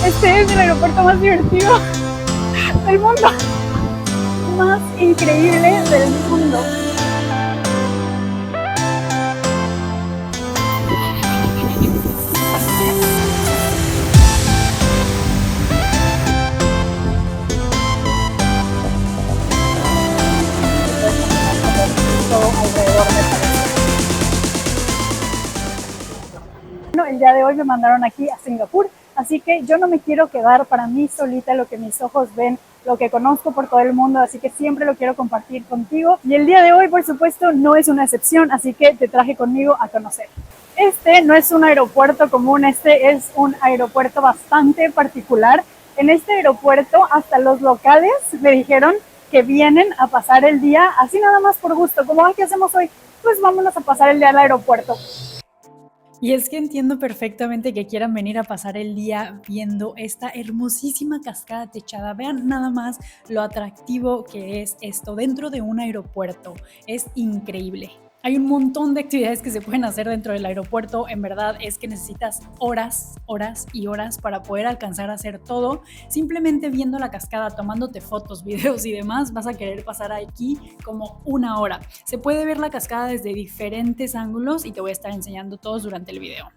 Este es el aeropuerto más divertido del mundo, más increíble del mundo. Todo alrededor me parece. Bueno, el día de hoy me mandaron aquí a Singapur, así que yo no me quiero quedar para mí solita lo que mis ojos ven, lo que conozco por todo el mundo, así que siempre lo quiero compartir contigo. Y el día de hoy, por supuesto, no es una excepción, así que te traje conmigo a conocer. Este no es un aeropuerto común, este es un aeropuerto bastante particular. En este aeropuerto hasta los locales me dijeron que vienen a pasar el día así nada más por gusto, como ¿qué hacemos hoy? Pues vámonos a pasar el día al aeropuerto. Y es que entiendo perfectamente que quieran venir a pasar el día viendo esta hermosísima cascada techada. Vean nada más lo atractivo que es esto dentro de un aeropuerto. Es increíble. Hay un montón de actividades que se pueden hacer dentro del aeropuerto. En verdad es que necesitas horas, horas y horas para poder alcanzar a hacer todo. Simplemente viendo la cascada, tomándote fotos, videos y demás, vas a querer pasar aquí como una hora. Se puede ver la cascada desde diferentes ángulos y te voy a estar enseñando todos durante el video.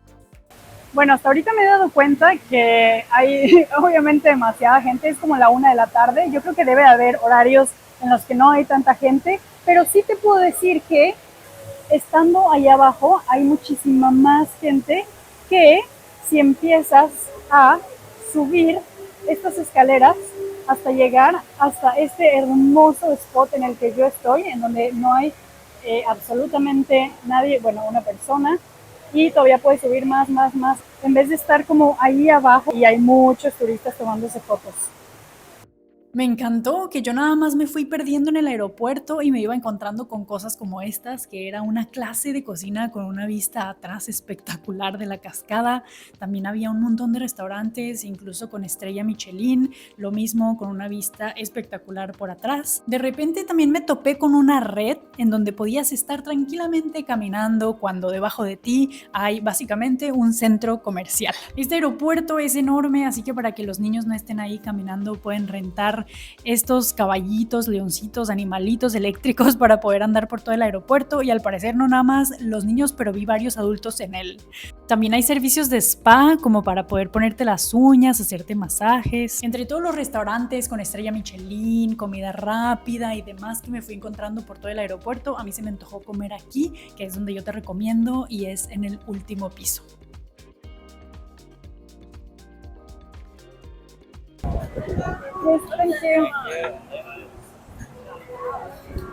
Bueno, hasta ahorita me he dado cuenta que hay obviamente demasiada gente, es como la 1 de la tarde. Yo creo que debe haber horarios en los que no hay tanta gente, pero sí te puedo decir que estando allá abajo hay muchísima más gente que si empiezas a subir estas escaleras hasta llegar hasta este hermoso spot en el que yo estoy, en donde no hay absolutamente nadie, bueno, una persona, y todavía puedes subir más, en vez de estar como ahí abajo y hay muchos turistas tomándose fotos. Me encantó que yo nada más me fui perdiendo en el aeropuerto y me iba encontrando con cosas como estas, que era una clase de cocina con una vista atrás espectacular de la cascada. También había un montón de restaurantes, incluso con estrella Michelin, lo mismo con una vista espectacular por atrás. De repente también me topé con una red en donde podías estar tranquilamente caminando cuando debajo de ti hay básicamente un centro comercial. Este aeropuerto es enorme, así que para que los niños no estén ahí caminando pueden rentar estos caballitos, leoncitos, animalitos eléctricos para poder andar por todo el aeropuerto, y al parecer no nada más los niños, pero vi varios adultos en él. También hay servicios de spa como para poder ponerte las uñas, hacerte masajes. Entre todos los restaurantes con estrella Michelin, comida rápida y demás que me fui encontrando por todo el aeropuerto, a mí se me antojó comer aquí, que es donde yo te recomiendo, y es en el último piso. Yes, thank you.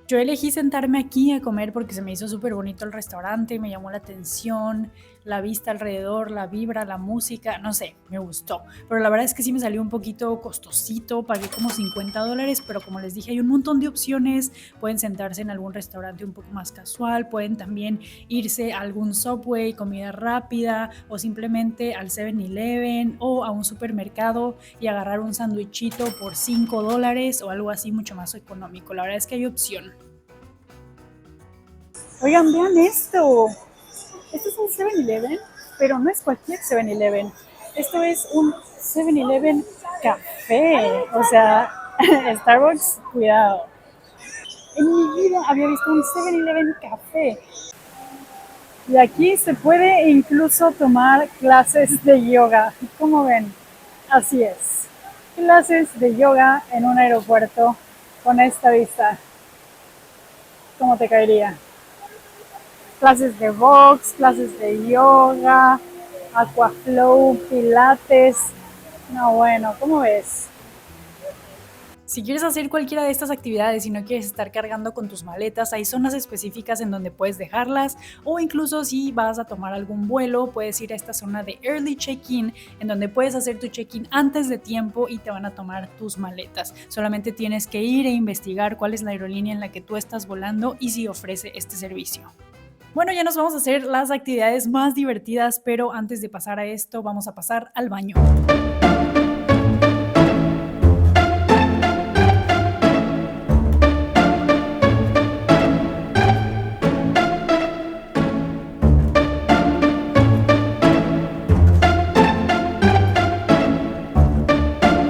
Yo elegí sentarme aquí a comer porque se me hizo súper bonito el restaurante, me llamó la atención, la vista alrededor, la vibra, la música, no sé, me gustó. Pero la verdad es que sí me salió un poquito costosito, pagué como $50, pero como les dije, hay un montón de opciones. Pueden sentarse en algún restaurante un poco más casual, pueden también irse a algún Subway, comida rápida, o simplemente al 7-Eleven o a un supermercado y agarrar un sándwichito por $5 o algo así mucho más económico. La verdad es que hay opción. Oigan, vean esto. Esto es un 7-Eleven, pero no es cualquier 7-Eleven. Esto es un 7-Eleven café. O sea, Starbucks, cuidado. En mi vida había visto un 7-Eleven café. Y aquí se puede incluso tomar clases de yoga. ¿Cómo ven? Así es. Clases de yoga en un aeropuerto con esta vista. ¿Cómo te caería? Clases de box, clases de yoga, aquaflow, pilates. No, bueno, ¿cómo ves? Si quieres hacer cualquiera de estas actividades y no quieres estar cargando con tus maletas, hay zonas específicas en donde puedes dejarlas, o incluso si vas a tomar algún vuelo, puedes ir a esta zona de Early Check-in, en donde puedes hacer tu check-in antes de tiempo y te van a tomar tus maletas. Solamente tienes que ir e investigar cuál es la aerolínea en la que tú estás volando y si ofrece este servicio. Bueno, ya nos vamos a hacer las actividades más divertidas, pero antes de pasar a esto, vamos a pasar al baño.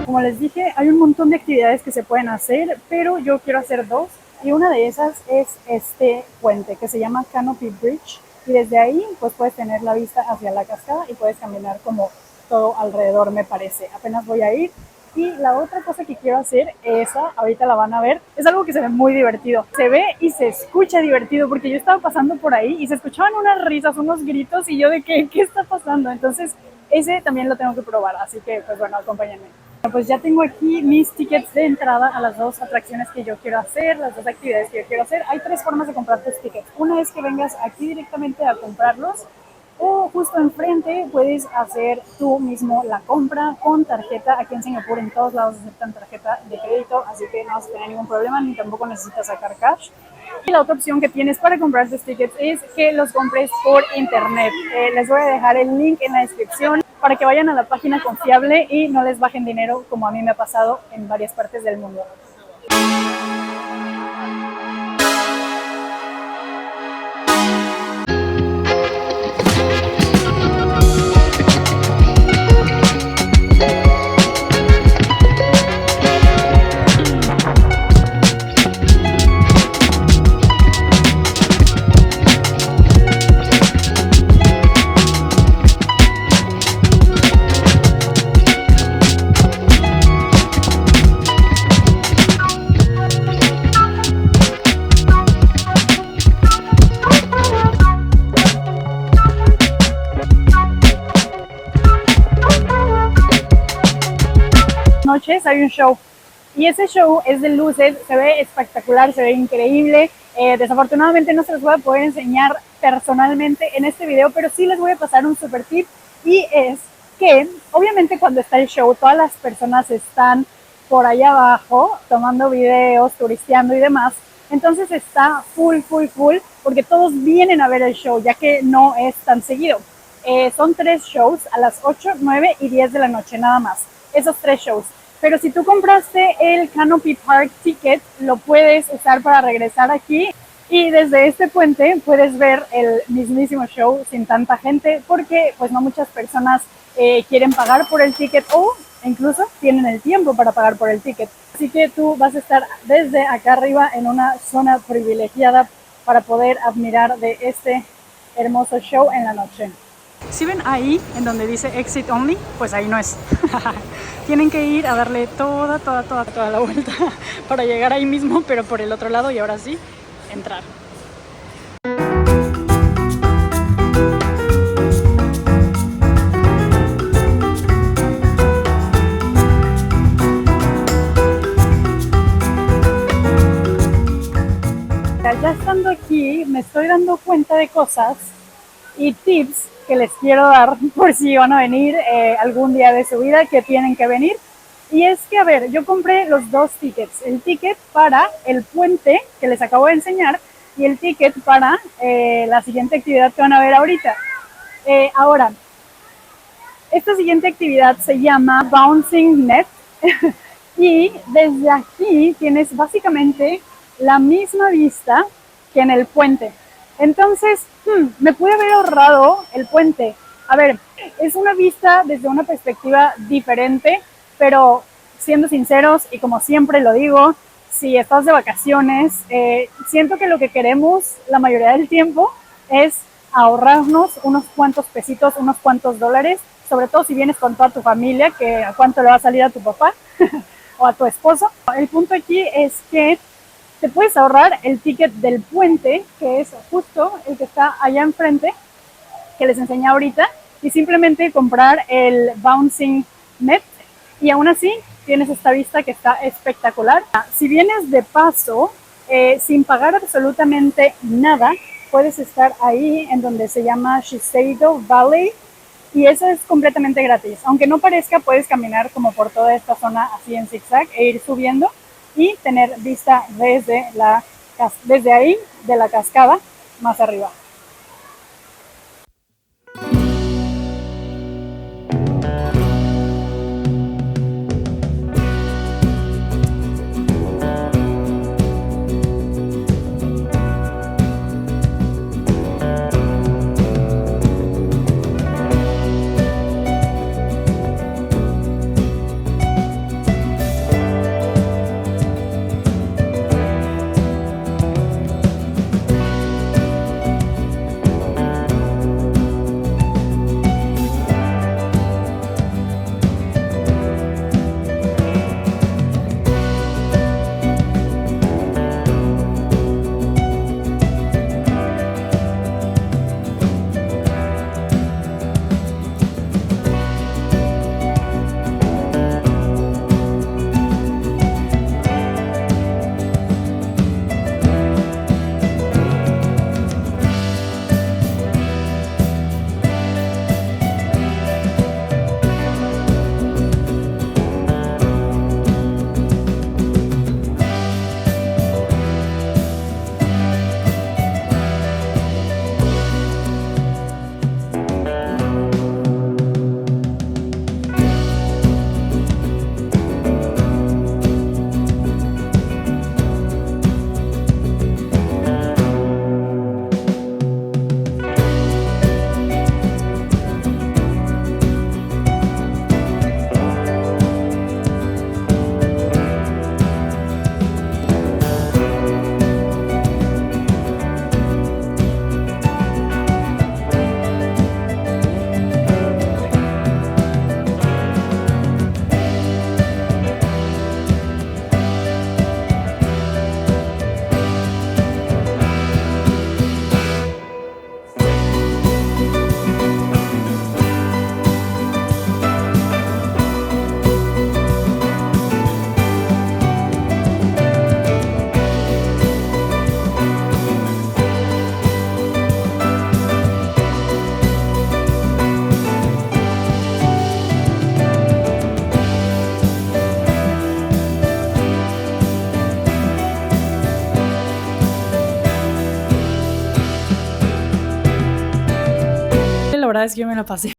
Como les dije, hay un montón de actividades que se pueden hacer, pero yo quiero hacer dos. Y una de esas es este puente que se llama Canopy Bridge. Y desde ahí pues puedes tener la vista hacia la cascada y puedes caminar como todo alrededor, me parece. Apenas voy a ir. Y la otra cosa que quiero hacer, esa, ahorita la van a ver, es algo que se ve muy divertido. Se ve y se escucha divertido porque yo estaba pasando por ahí y se escuchaban unas risas, unos gritos y yo de ¿qué está pasando? Entonces ese también lo tengo que probar, así que pues bueno, acompáñenme. Pues ya tengo aquí mis tickets de entrada a las dos atracciones que yo quiero hacer, las dos actividades que yo quiero hacer. Hay tres formas de comprar tus tickets. Una es que vengas aquí directamente a comprarlos, o justo enfrente puedes hacer tú mismo la compra con tarjeta. Aquí en Singapur en todos lados aceptan tarjeta de crédito, así que no vas a tener ningún problema ni tampoco necesitas sacar cash. Y la otra opción que tienes para comprar tus tickets es que los compres por internet. Les voy a dejar el link en la descripción para que vayan a la página confiable y no les bajen dinero como a mí me ha pasado en varias partes del mundo. Noches hay un show y ese show es de luces, se ve espectacular, se ve increíble. Desafortunadamente no se los voy a poder enseñar personalmente en este video, pero sí les voy a pasar un super tip, y es que obviamente cuando está el show todas las personas están por allá abajo tomando videos, turisteando y demás. Entonces está full porque todos vienen a ver el show, ya que no es tan seguido. Son 3 shows a las 8, 9 y 10 de la noche nada más. Esos 3 shows. Pero si tú compraste el Canopy Park Ticket, lo puedes usar para regresar aquí y desde este puente puedes ver el mismísimo show sin tanta gente, porque pues no muchas personas quieren pagar por el ticket o incluso tienen el tiempo para pagar por el ticket. Así que tú vas a estar desde acá arriba en una zona privilegiada para poder admirar de este hermoso show en la noche. Si ven ahí en donde dice Exit Only, pues ahí no es. Tienen que ir a darle toda la vuelta para llegar ahí mismo, pero por el otro lado, y ahora sí, entrar. Ya estando aquí, me estoy dando cuenta de cosas y tips que les quiero dar por si van a venir algún día de su vida que tienen que venir. Y es que, a ver, yo compré los 2 tickets, el ticket para el puente que les acabo de enseñar y el ticket para la siguiente actividad que van a ver ahorita. Ahora, esta siguiente actividad se llama Bouncing Net y desde aquí tienes básicamente la misma vista que en el puente. Entonces, me pude haber ahorrado el puente. A ver, es una vista desde una perspectiva diferente, pero siendo sinceros, y como siempre lo digo, si estás de vacaciones, siento que lo que queremos la mayoría del tiempo es ahorrarnos unos cuantos pesitos, unos cuantos dólares, sobre todo si vienes con toda tu familia, que a cuánto le va a salir a tu papá o a tu esposo. El punto aquí es que te puedes ahorrar el ticket del puente, que es justo el que está allá enfrente, que les enseñé ahorita, y simplemente comprar el Bouncing Net, y aún así tienes esta vista que está espectacular. Si vienes de paso, sin pagar absolutamente nada, puedes estar ahí en donde se llama Shiseido Valley y eso es completamente gratis. Aunque no parezca, puedes caminar como por toda esta zona así en zigzag e ir subiendo y tener vista desde ahí de la cascada más arriba. La verdad es que yo me la pasé